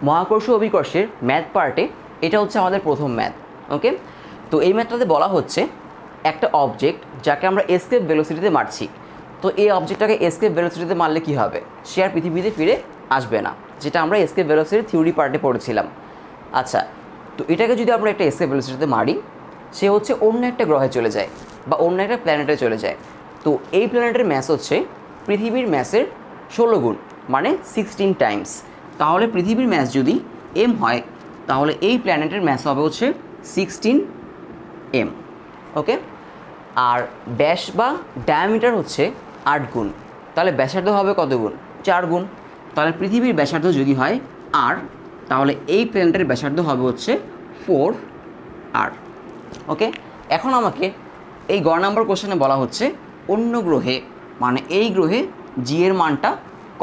মহাকর্ষ অভিকর্ষের ম্যাথ পার্টে এটা হচ্ছে আমাদের প্রথম ম্যাথ। ওকে, তো এই ম্যাথটাতে বলা হচ্ছে একটা অবজেক্ট যাকে আমরা এসকেপ ভেলোসিটিতে মারছি, তো এই অবজেক্টটাকে এসকেপ ভেলোসিটিতে মারলে কী হবে, সে আর পৃথিবীতে ফিরে আসবে না, যেটা আমরা এসকেপ ভেলোসিটির থিওরি পার্টে পড়েছিলাম। আচ্ছা, তো এটাকে যদি আমরা একটা এসকেপ ভেলোসিটিতে মারি, সে হচ্ছে অন্য একটা গ্রহে চলে যায় বা অন্য একটা প্ল্যানেটে চলে যায়। তো এই প্ল্যানেটের ম্যাস হচ্ছে পৃথিবীর ম্যাসের 16 গুণ, মানে 16 টাইমস। তাহলে পৃথিবীর ম্যাস যদি এম হয়, তাহলে এই প্ল্যানেটের ম্যাস হবে হচ্ছে 16 এম। ওকে, আর ব্যাস বা ডায়ামিটার হচ্ছে 8 গুণ, তাহলে ব্যাসার্ধ হবে কত গুণ, 4 গুণ। তাহলে পৃথিবীর ব্যাসার্ধ যদি হয় আর, তাহলে এই প্ল্যানেটের ব্যাসার্ধ হবে হচ্ছে 4r। ওকে, এখন আমাকে এই গ নাম্বার কোশ্চেনে বলা হচ্ছে অন্য গ্রহে, মানে এই গ্রহে জি এর মানটা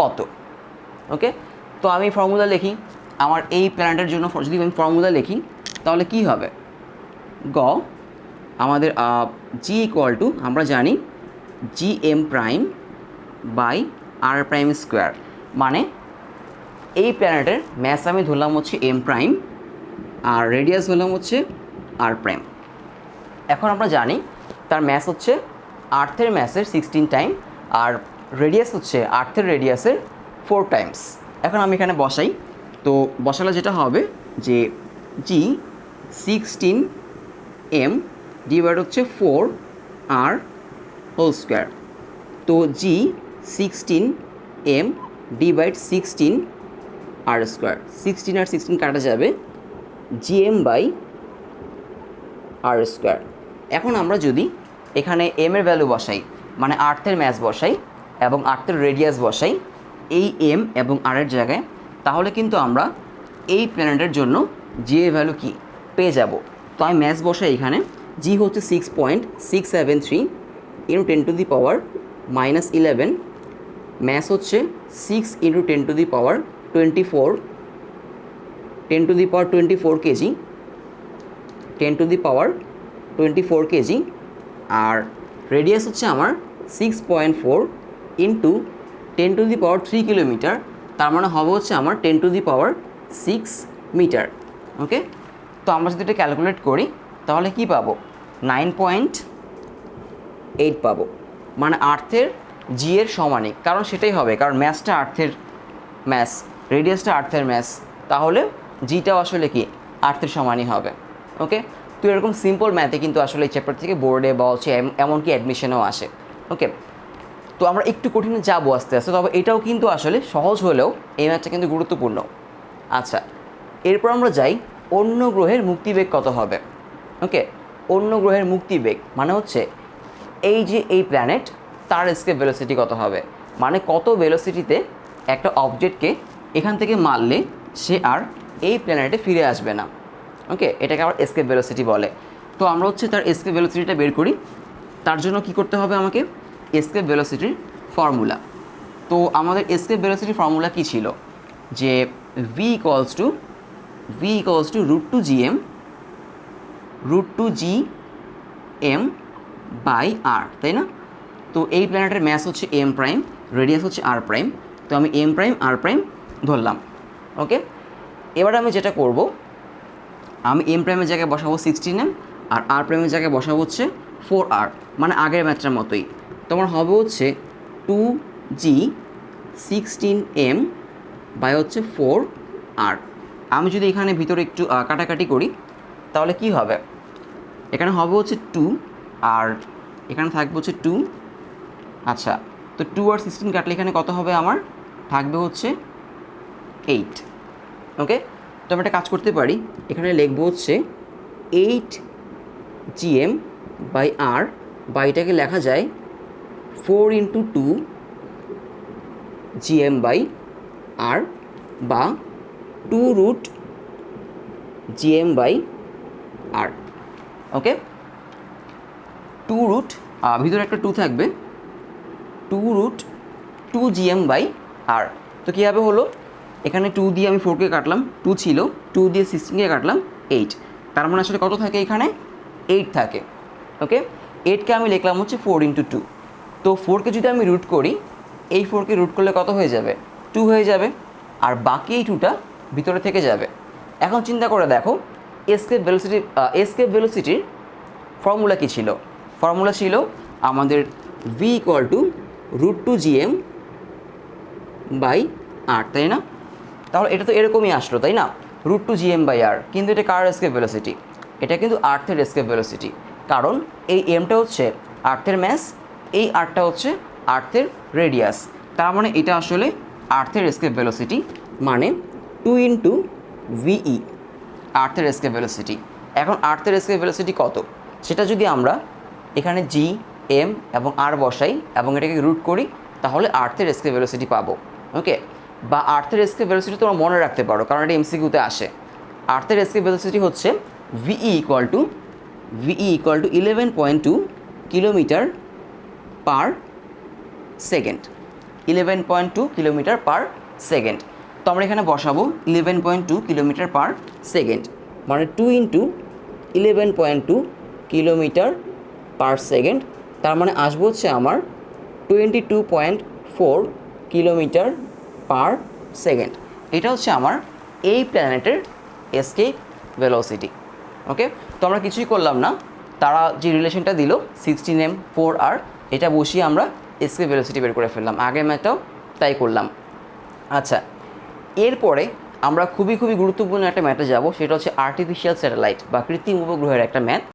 কত। ওকে, তো আমি ফর্মুলা লিখি আমার এই প্ল্যানেটের জন্য। যদি আমি ফর্মুলা লিখি তাহলে কি হবে, গ আমাদের জি ইকুয়াল টু আমরা জানি G M prime by R prime square, মানে এই প্ল্যানেটের ম্যাস আমি ধরলাম হচ্ছে এম প্রাইম আর রেডিয়াস ধরলাম হচ্ছে আর প্রাইম। এখন আমরা জানি তার ম্যাস হচ্ছে আর্থের ম্যাসের 16 টাইম আর রেডিয়াস হচ্ছে আর্থের রেডিয়াসের 4 টাইমস। এখন আমি এখানে বসাই, তো বসালে যেটা হবে যে জি 16 এম ডিভাইড হচ্ছে 4r হোল স্কোয়ার। তো G 16 M divide 16 R square, 16 R 16 কাটা যাবে, জিএম বাই আর স্কোয়ার। এখন আমরা যদি এখানে এম এর ভ্যালু বসাই, মানে আর্থের ম্যাস বসাই এবং আর্থের রেডিয়াস বসাই এই এম এবং আর এর জায়গায়, তাহলে কিন্তু আমরা এই প্ল্যানেটের জন্য জি এর ভ্যালু কি পেয়ে যাব। তো আমি ম্যাস বসাই এখানে, জি হচ্ছে 6.673 into 10 to the power -11, mass হচ্ছে 6 into 10 to the power 24, 10 to the power 24 KG, 10 to the power 24 KG. আর রেডিয়াস হচ্ছে আমার 6.4 into 10 to the power 3 kilometre, তার মানে হবে হচ্ছে আমার 10 টু দি পাওয়ার 6 মিটার। ওকে, তো আমরা যদি এটা ক্যালকুলেট করি তাহলে কি পাবো, 9.8 পাবো, মানে আর্থের জি এর সমানই, কারণ সেটাই হবে, কারণ ম্যাসটা আর্থের ম্যাস, রেডিয়াসটা আর্থের ম্যাস, তাহলে জিটাও আসলে কি আর্থের সমানই হবে। ওকে, তো এরকম সিম্পল ম্যাথে কিন্তু আসলে এই চ্যাপ্টার থেকে বোর্ডে বা হচ্ছে এমনকি অ্যাডমিশনেও আসে। ওকে, তো আমরা একটু কঠিনে যাবো আস্তে আস্তে, তবে এটাও কিন্তু আসলে সহজ হলেও এই ম্যাথটা কিন্তু গুরুত্বপূর্ণ। আচ্ছা, এরপর আমরা যাই অন্য গ্রহের মুক্তিবেগ কত হবে। ওকে, অন্য গ্রহের মুক্তিবেগ মানে হচ্ছে এই যে এই প্ল্যানেট, তার এসকেপ ভেলোসিটি কত হবে, মানে কত ভেলোসিটিতে একটা অবজেক্টকে এখান থেকে মারলে সে আর এই প্ল্যানেটে ফিরে আসবে না। ওকে, এটাকে আবার এসকেপ ভেলোসিটি বলে। তো আমরা হচ্ছে তার এসকেপ ভেলোসিটিটা বের করি। তার জন্য কি করতে হবে আমাকে, এসকেপ ভেলোসিটির ফর্মুলা। তো আমাদের এসকেপ ভেলোসিটির ফর্মুলা কি ছিল, যে V equals to √2gm √2gm by R, তাই না? তো এই প্ল্যানেটের ম্যাস হচ্ছে এম প্রাইম, রেডিয়াস হচ্ছে আর প্রাইম, তো আমি এম প্রাইম আর প্রাইম ধরলাম। ওকে, এবার আমি যেটা করব, আমি এম প্রাইমের জায়গায় বসাবো 16m আর আর প্রাইমের জায়গায় বসাবো হচ্ছে 4r, মানে আগের ম্যাথটার মতোই। তোমার হবে হচ্ছে 2g 16m বাই হচ্ছে 4r। আমি যদি এখানে ভিতরে একটু কাটাকাটি করি তাহলে কি হবে, এখানে হবে হচ্ছে 2 আর এখানে থাকবে হচ্ছে 2। আচ্ছা, তো 2 আর 16 কাটলে এখানে কত হবে, আমার থাকবে হচ্ছে 8। ওকে, তো আমি একটা কাজ করতে পারি, এখানে লিখবো হচ্ছে 8gm বাই আর, বা এটাকে লেখা যায় 4 ইন্টু 2gm বাই আর, বা 2√gm বাই আর। ওকে, 2 ভিতরে একটা 2 থাকবে, 2√2gm বাই আর। তো কীভাবে হলো, এখানে 2 দিয়ে আমি 4কে কাটলাম, 2 ছিল, 2 দিয়ে 16কে কাটলাম 8, তার মানে আসলে কত থাকে, এখানে 8 থাকে। ওকে, 8কে আমি লিখলাম হচ্ছে 4 ইন্টু 2। তো 4কে যদি আমি রুট করি, এই 4কে রুট করলে কত হয়ে যাবে, 2 হয়ে যাবে, আর বাকি এই 2টা ভিতরে থেকে যাবে। এখন চিন্তা করে দেখো এসকেপ ভেলোসিটির ফর্মুলা কী ছিল? ফর্মুলা ছিল আমাদের v equal to √2gm by r, তাই না? তাহলে এটা তো এরকমই আসলো, তাই না? √2gm বাই r, কিন্তু এটা কার এসকেপ ভেলোসিটি? এটা কিন্তু আর্থের এসকেপ ভেলোসিটি, কারণ এই এমটা হচ্ছে আর্থের ম্যাস, এই আরটা হচ্ছে আর্থের রেডিয়াস। তার মানে এটা আসলে আর্থের এসকেপ ভেলোসিটি, মানে 2 ইন্টু ভিই আর্থের এসকেপ ভেলোসিটি। এখন আর্থের এসকেপ ভেলোসিটি কত সেটা যদি আমরা এখানে জি, এম এবং আর বসাই এবং এটাকে রুট করি, তাহলে আর্থের এসকেপ ভেলোসিটি পাবো। ওকে, বা আর্থের এসকেপ ভেলোসিটি তোমরা মনে রাখতে পারো, কারণ এটা এমসিকিউতে আসে। আর্থের এসকেপ ভেলোসিটি হচ্ছে ভিই equal to 11.2 kilometre per second, 11.2 kilometre per second. তো আমরা এখানে বসাবো 11.2 কিলোমিটার পার সেকেন্ড, মানে 2 ইন্টু 11.2 কিলোমিটার পার সেকেন্ড। তার মানে আসবো হচ্ছে আমার 22.4 কিলোমিটার পার সেকেন্ড। এটা হচ্ছে আমার এই প্ল্যানেটের এসকেপ ভেলোসিটি। ওকে, তো আমরা কিছুই করলাম না, তারা যে রিলেশনটা দিল 16m 4r, এটা বসিয়ে আমরা এসকেপ ভেলোসিটি বের করে ফেললাম। আগের ম্যাথটাও তাই করলাম। আচ্ছা, এরপরে আমরা খুবই গুরুত্বপূর্ণ একটা ম্যাথে যাব, সেটা হচ্ছে আর্টিফিশিয়াল স্যাটেলাইট বা কৃত্রিম উপগ্রহের একটা ম্যাথ।